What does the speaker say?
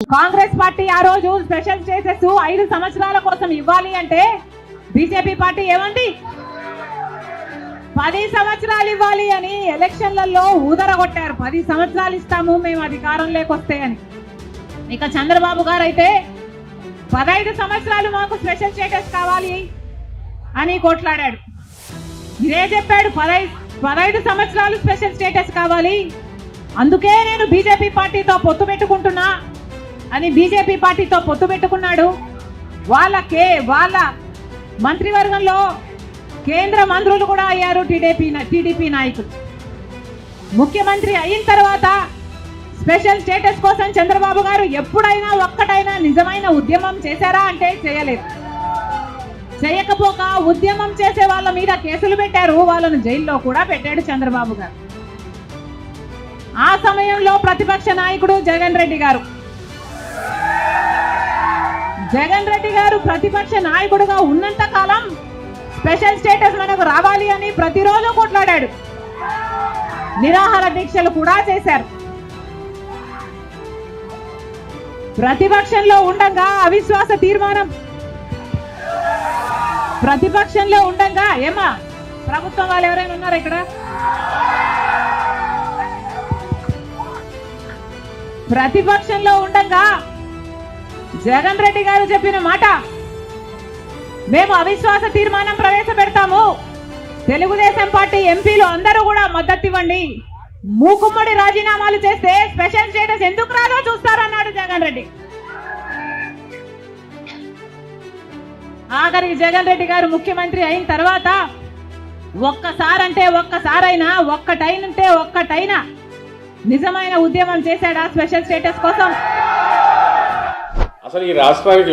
Congress party ఆ రోజు special status 5 సంవత్సరాల కోసం ఇవ్వాలి అంటే బీజేపీ పార్టీ ఏమంది 10 సంవత్సరాలు ఇవ్వాలి అని ఎలక్షన్లలో ఊదరగొట్టారు. 10 సంవత్సరాలు ఇస్తాము మేము అధికారంలోకి వస్తే అని. ఇక చంద్రబాబు గారు అయితే 15 సంవత్సరాలు మాకు స్పెషల్ స్టేటస్ కావాలి అని కొట్లాడాడు. ఇదే చెప్పాడు 15 సంవత్సరాలు స్పెషల్ స్టేటస్ కావాలి, అందుకే నేను బీజేపీ పార్టీతో పొత్తు పెట్టుకుంటున్నా అని బీజేపీ పార్టీతో పొత్తు పెట్టుకున్నాడు. వాళ్ళ మంత్రివర్గంలో కేంద్ర మంత్రులు కూడా అయ్యారు టీడీపీ నాయకులు. ముఖ్యమంత్రి అయిన తర్వాత స్పెషల్ స్టేటస్ కోసం చంద్రబాబు గారు ఎప్పుడైనా ఒక్కటైనా నిజమైన ఉద్యమం చేశారా అంటే చేయలేదు. చేయకపోక ఉద్యమం చేసే వాళ్ళ మీద కేసులు పెట్టారు, వాళ్ళను జైల్లో కూడా పెట్టాడు చంద్రబాబు గారు. ఆ సమయంలో ప్రతిపక్ష నాయకుడు జగన్ రెడ్డి గారు ప్రతిపక్ష నాయకుడుగా ఉన్నంత కాలం స్పెషల్ స్టేటస్ మనకు రావాలి అని ప్రతిరోజు కొట్లాడాడు. నిరాహార దీక్షలు కూడా చేశారు. ప్రతిపక్షంలో ఉండగా అవిశ్వాస తీర్మానం ఏమా ప్రభుత్వం వాళ్ళు ఎవరైనా ఉన్నారా ఇక్కడ? ప్రతిపక్షంలో ఉండగా జగన్ రెడ్డి గారు చెప్పిన మాట, మేము అవిశ్వాస తీర్మానం ప్రవేశపెడతాము, తెలుగుదేశం పార్టీ ఎంపీలు అందరూ కూడా మద్దతు ఇవ్వండి, మూకుమ్మడి రాజీనామాలు చేస్తే స్పెషల్ స్టేటస్ ఎందుకు రాదో చూస్తారన్నాడు జగన్ రెడ్డి. ఆఖరికి జగన్ రెడ్డి గారు ముఖ్యమంత్రి అయిన తర్వాత ఒక్కటైనా నిజమైన ఉద్యమం చేశాడా స్పెషల్ స్టేటస్ కోసం? అసలు ఈ రాష్ట్రానికి